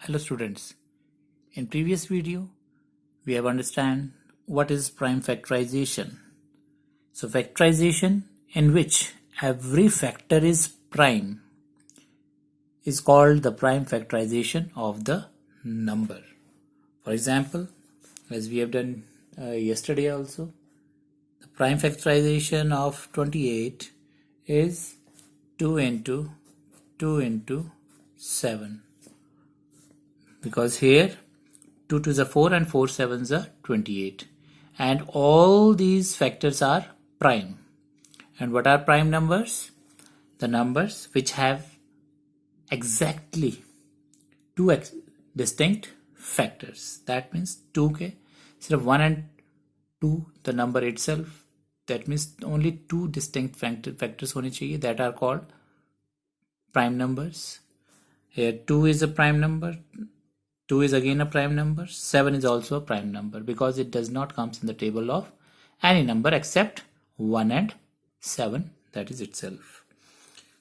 Hello students, in previous video we have understand what is prime factorization. So factorization in which every factor is prime is called the prime factorization of the number. For example, as we have done yesterday also, the prime factorization of 28 is 2 into 2 into 7. Because here 2 to the 4 and 4 sevens are 28, and all these factors are prime. And what are prime numbers? The numbers which have exactly two distinct factors. That means 2 के सिर्फ 1 and 2 the number itself, that means only two distinct factors होने चाहिए, that are called prime numbers. Here 2 is a prime number, 2 is again a prime number, 7 is also a prime number because it does not come in the table of any number except 1 and 7, that is itself.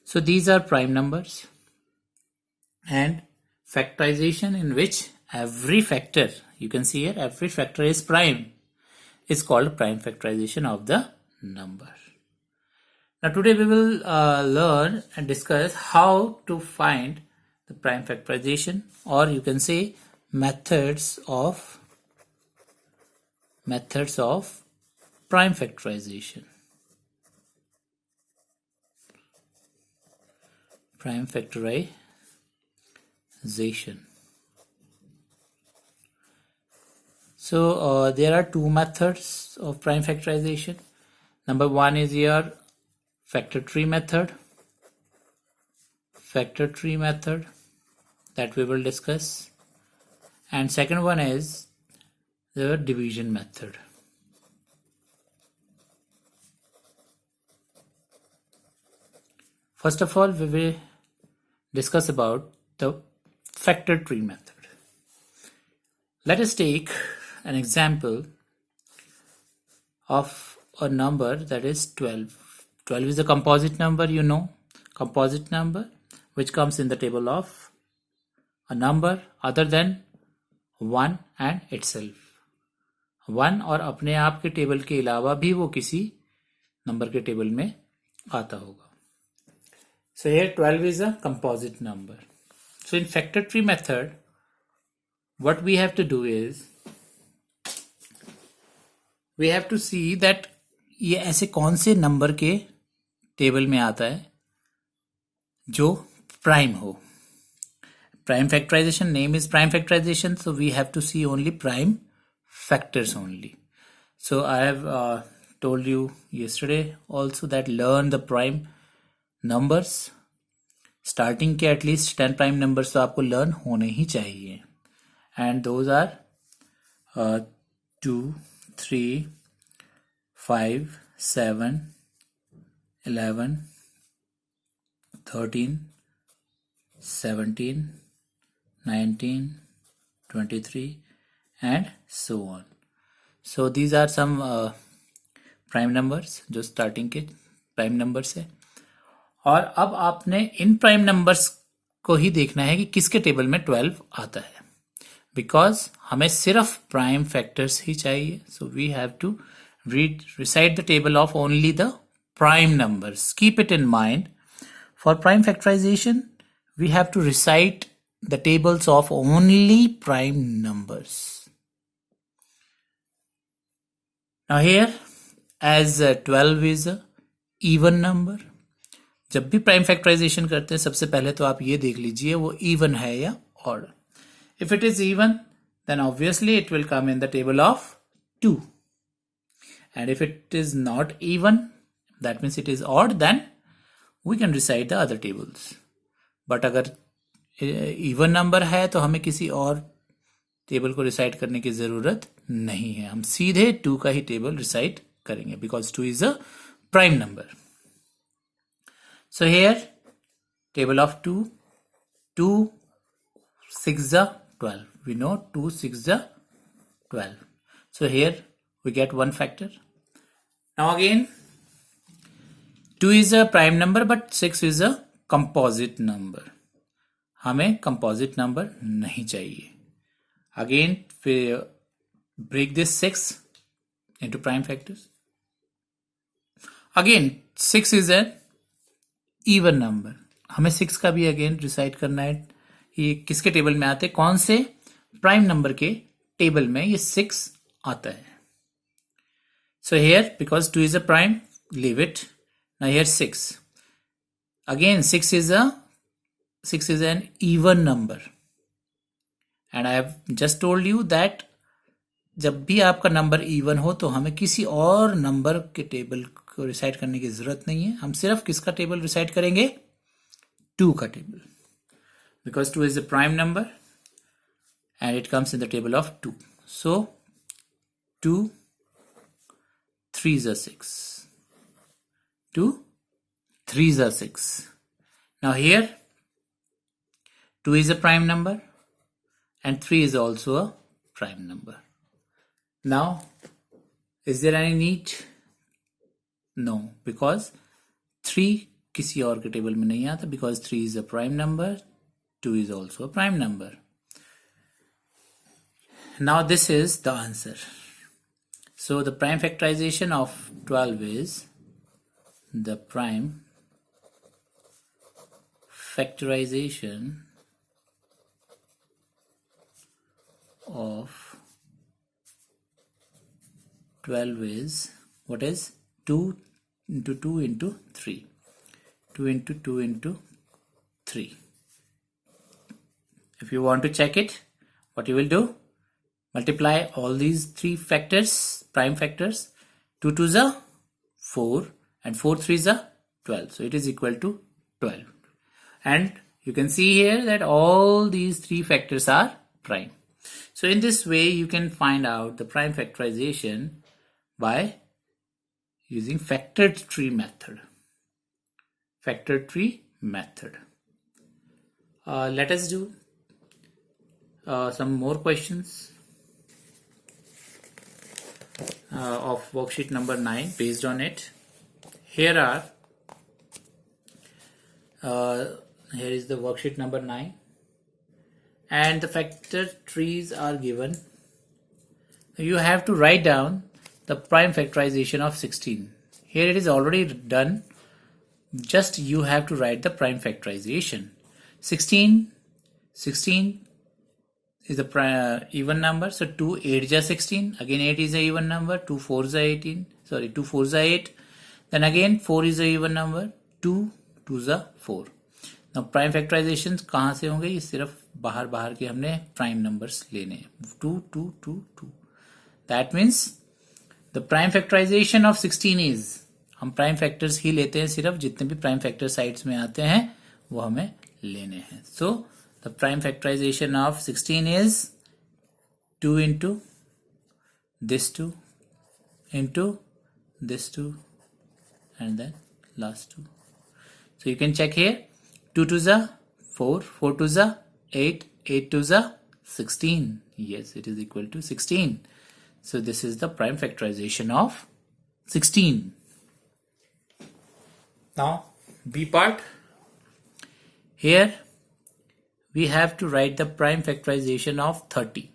So these are prime numbers, and factorization in which every factor, you can see here, every factor is prime, is called prime factorization of the number. Now today we will learn and discuss how to find the prime factorization, or you can say methods of prime factorization. Prime factorization. So there are two methods of prime factorization. Number one is your factor tree method that we will discuss, and second one is the division method. First of all, we will discuss about the factor tree method. Let us take an example of a number that is 12. 12 is a composite number, you know, composite number which comes in the table of a number other than 1 and itself. 1 और अपने आप के table के अलावा भी वो किसी number के टेबल में आता होगा. So here 12 is a composite number. So in factor tree method, what we have to do is we have to see that ये ऐसे कौन से नंबर के टेबल में आता है जो prime हो. Prime factorization, name is prime factorization, so we have to see only prime factors only. So I have told you yesterday also that learn the prime numbers. Starting के at least 10 prime numbers तो आपको learn होने ही चाहिए, and those are 2, 3, 5, 7, 11, 13, 17, 19, 23 and so on. So these are some prime numbers जो starting के prime numbers है. और अब आपने इन प्राइम नंबर्स को ही देखना है कि किसके टेबल में 12 आता है, बिकॉज हमें सिर्फ प्राइम फैक्टर्स ही चाहिए. So we have to recite the table of only the prime numbers. Keep it in mind. For prime factorization, we have to recite the tables of only prime numbers. Now here, as 12 is a even number, जब भी prime factorisation करते हैं सबसे पहले तो आप ये देख लीजिए वो इवन है या odd. If it is even then obviously it will come in the table of 2, and if it is not even, that means it is odd, then we can recite the other tables. But अगर even number है तो हमें किसी और table को recite करने की जरूरत नहीं है, हम सीधे 2 का ही टेबल रिसाइट करेंगे because 2 is a prime number. So here table of 2, 2 6 is 12. We know 2 6 is 12. So here we get one factor. Now again 2 is a prime number but 6 is a composite number. हमें composite number नहीं चाहिए. Again, break this 6 into prime factors. Again, 6 is an even number. हमें 6 का भी again decide करना है. ये किसके टेबल में आते हैं, कौन से प्राइम नंबर के टेबल में ये 6 आता है. So here, because 2 is a prime, leave it. Now here 6. Again, 6 is an even number. And I have just told you that जब भी आपका नंबर इवन हो तो हमें किसी और नंबर के टेबल को रिसाइड करने की जरूरत नहीं है. हम सिर्फ किसका टेबल रिसाइड करेंगे, 2 का table. Because 2 is a prime number and it comes in the table of 2. So 2 3s are 6. 2 3s are 6. Now here 2 is a prime number and 3 is also a prime number. Now, is there any need? No, because 3 किसी और के table में नहीं आता, because 3 is a prime number, 2 is also a prime number. Now this is the answer. So the prime factorization of 12 is the prime factorization of 12 is, what is 2 into 2 into 3. 2 into 2 into 3. If you want to check it, what you will do, multiply all these 3 factors, prime factors. 2 2s are 4 and 4 3s are 12. So it is equal to 12. And you can see here that all these 3 factors are prime. So in this way you can find out the prime factorization by using factored tree method. Factored tree method. Let us do some more questions of worksheet number 9 based on it. Here is the worksheet number 9 and the factor trees are given. You have to write down the prime factorization of 16. Here it is already done. Just you have to write the prime factorization. 16 is a even number. So 2 8 is 16. Again 8 is a even number. 2 4 is 18. Sorry, 2 4 is 8. Then again 4 is a even number. 2 2 is 4. Now prime factorizations कहाँ से होंगे, ये सिर्फ बाहर के हमने prime numbers लेने हैं. 2 2 2 2. That means the prime factorization of 16 is, हम prime factors ही लेते हैं, सिर्फ जितने भी prime factor sides में आते हैं वो हमें लेने हैं. So the prime factorization of 16 is 2 into this 2 into this 2 and then last 2. So you can check here. 2 2s are 4, 4 2s are 8, 8 2s are 16. Yes, it is equal to 16. So this is the prime factorization of 16. Now B part. Here we have to write the prime factorization of 30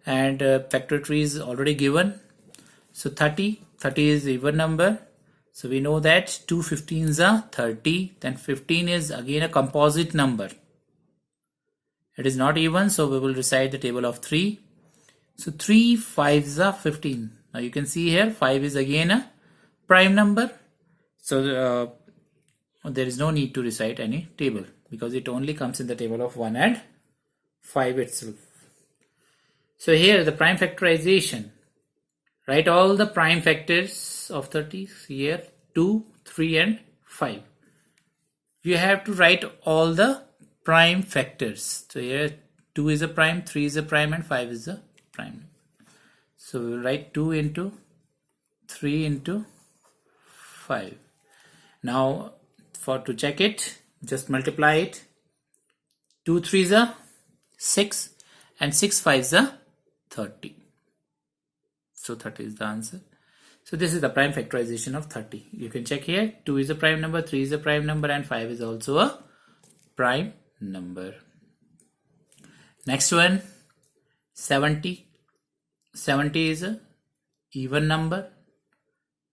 and factor tree is already given. So 30 is even number. So we know that 2 15s are 30, then 15 is again a composite number. It is not even, so we will recite the table of 3. So 3 5s are 15. Now you can see here 5 is again a prime number. So there is no need to recite any table because it only comes in the table of 1 and 5 itself. So here the prime factorization. Write all the prime factors of 30 here, 2, 3 and 5. You have to write all the prime factors. So here 2 is a prime, 3 is a prime and 5 is a prime. So we will write 2 into 3 into 5. Now to check it, just multiply it. 2 3s are 6 and 6 5s are 30. So 30 is the answer. So this is the prime factorization of 30. You can check here. 2 is a prime number, 3 is a prime number and 5 is also a prime number. Next one, 70. 70 is a even number.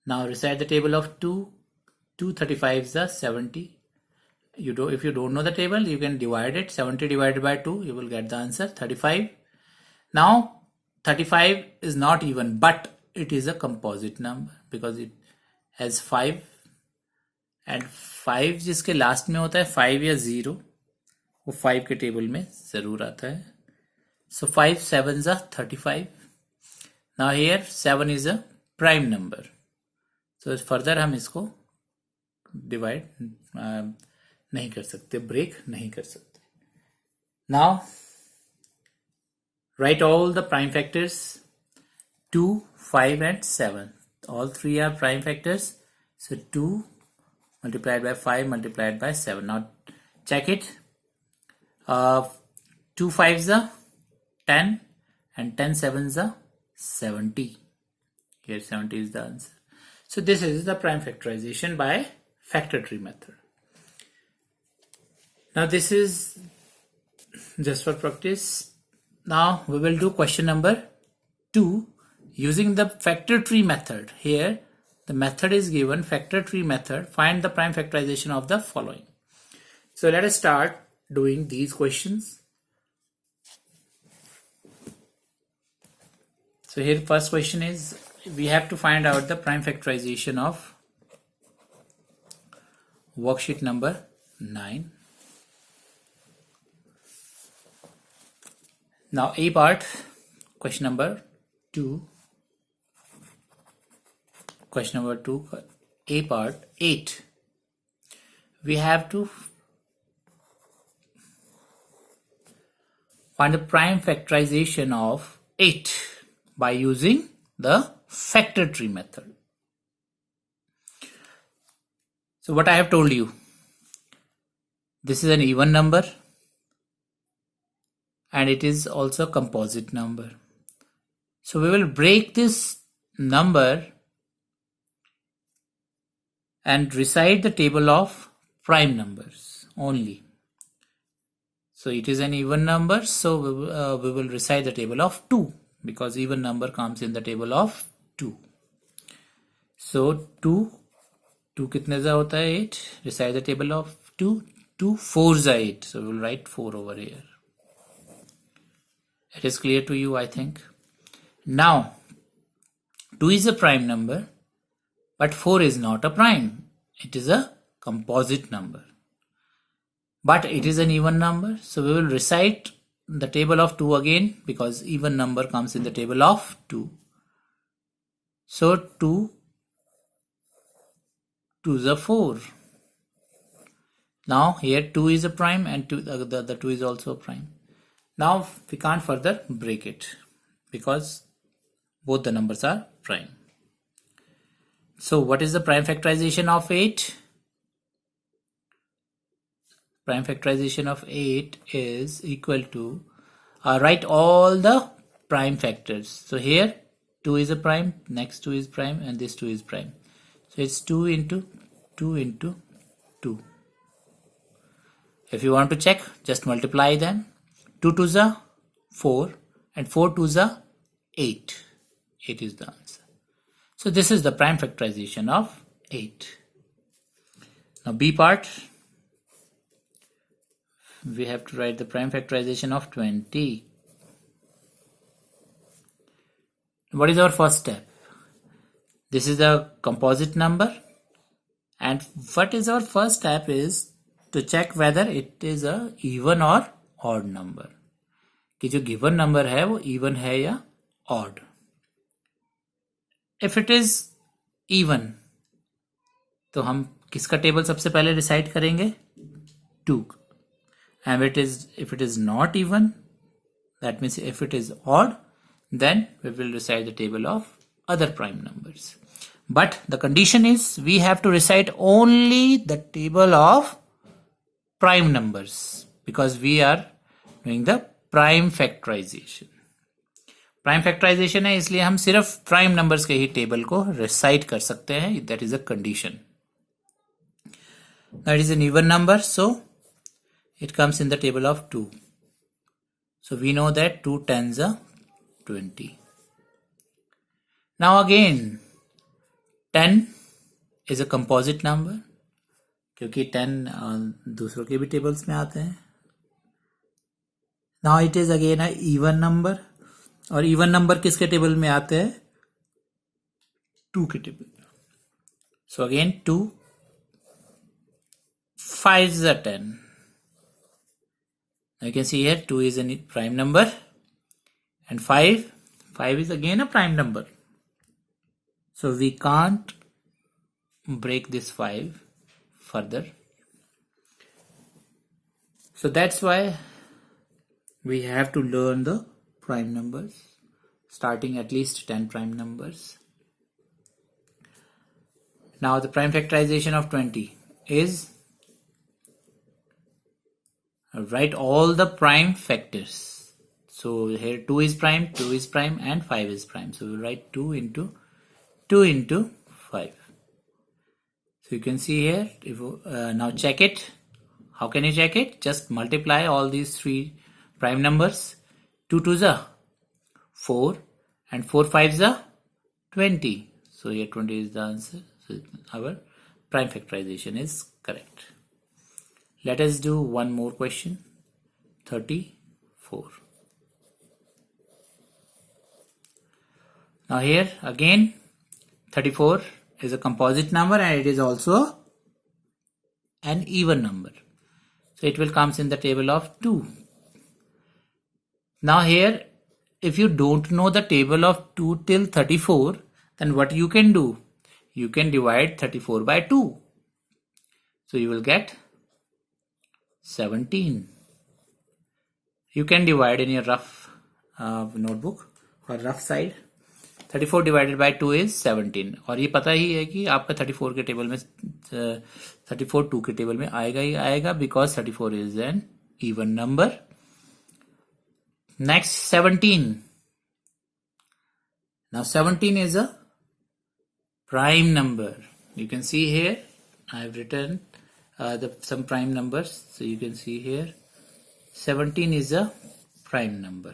Now recite the table of 2. 235 is the 70. If you don't know the table, you can divide it. 70 divided by 2, you will get the answer 35. Now 35 is not even, but it is a composite number because it has 5 and 5 जिसके last में होता है 5 या 0, वो 5 के table में जरूर आता है. So 5 7s are 35. Now here 7 is a prime number. So further हम इसको डिवाइड नहीं कर सकते, ब्रेक नहीं कर सकते. Now write all the prime factors 2, 5 and 7. All three are prime factors. So 2 multiplied by 5 multiplied by 7. Now check it. 2 5s are 10 and 10 7s are 70. Here 70 is the answer. So this is the prime factorization by factor tree method. Now this is just for practice. Now we will do question number 2 using the factor tree method. Here the method is given, factor tree method. Find the prime factorization of the following. So let us start doing these questions. So here first question is, we have to find out the prime factorization of worksheet number 9. Now A part, question number 2. Question number 2, A part 8. We have to find the prime factorization of 8 by using the factor tree method. So what I have told you, this is an even number and it is also a composite number. So we will break this number and recite the table of prime numbers only. So it is an even number, so we will recite the table of 2 because even number comes in the table of 2. So 2 कितने जा होता है 8. Recite the table of 2. 2 4s are 8. So we will write 4 over here. It is clear to you, I think. Now 2 is a prime number, but 4 is not a prime. It is a composite number. But it is an even number. So we will recite the table of 2 again because even number comes in the table of 2. So 2 is a 4. Now here 2 is a prime and the 2 is also a prime. Now we can't further break it because both the numbers are prime. So what is the prime factorization of 8? Prime factorization of 8 is equal to, write all the prime factors. So here 2 is a prime, next 2 is prime and this 2 is prime. So it's 2 into 2 into 2. If you want to check, just multiply them. 2 2s are 4 and 4 2s are 8. 8 is the answer. So this is the prime factorization of 8. Now B part, we have to write the prime factorization of 20. What is our first step? This is a composite number, and what is our first step is to check whether it is a even or odd number. कि जो given number है वो even है या odd. If it is even, तो हम किसका table सबसे पहले रिसाइट करेंगे? 2. And if it is not even, that means if it is odd, then we will recite the table of other prime numbers. But the condition is we have to recite only the table of prime numbers because we are doing the prime factorization. Prime factorization है इसलिए हम सिर्फ prime numbers के ही table को recite कर सकते हैं. That is a condition. That is an even number, so it comes in the table of 2. So we know that 2 tens are 20. Now again 10 is a composite number क्योंकि 10 दूसरों के भी tables में आते हैं. Now it is again a even number और even number किसके table में आते हैं? 2 के टेबल में. So again 2 5 is a 10. Now you can see here 2 is a prime number and 5 is again a prime number. So we can't break this 5 further. So that's why we have to learn the prime numbers, starting at least 10 prime numbers. Now the prime factorization of 20 is write all the prime factors. So here 2 is prime, and 5 is prime. So we write 2 into 5. So you can see here, if now check it. How can you check it? Just multiply all these 3 prime numbers. 2 2s are 4 and 4 5s are 20. So here 20 is the answer. So our prime factorization is correct. Let us do one more question. 34. Now here again 34 is a composite number and it is also an even number. So it will comes in the table of 2. Now here, if you don't know the table of 2 till 34, then what you can do? You can divide 34 by 2. So you will get 17. You can divide in your rough notebook or rough side. 34 divided by 2 is 17. और ये पता ही है कि आपका 34 के table में 34 2 के table में आएगा ही आएगा because 34 is an even number. Next 17. Now 17 is a prime number. You can see here I have written some prime numbers. So you can see here 17 is a prime number.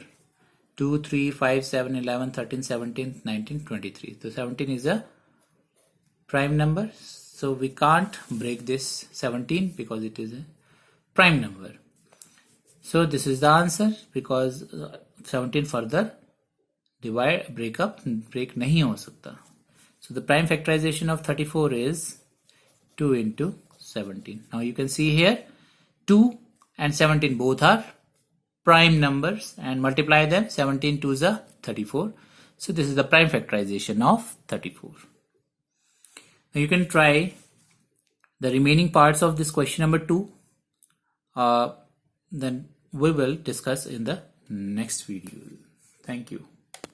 2, 3, 5, 7, 11, 13, 17, 19, 23. So 17 is a prime number. So we can't break this 17 because it is a prime number. So this is the answer because 17 further break nahi ho sakta. So the prime factorization of 34 is 2 into 17. Now you can see here 2 and 17 both are prime numbers and multiply them. 17 2s are 34. So this is the prime factorization of 34. Now you can try the remaining parts of this question number 2. Then we will discuss in the next video. Thank you.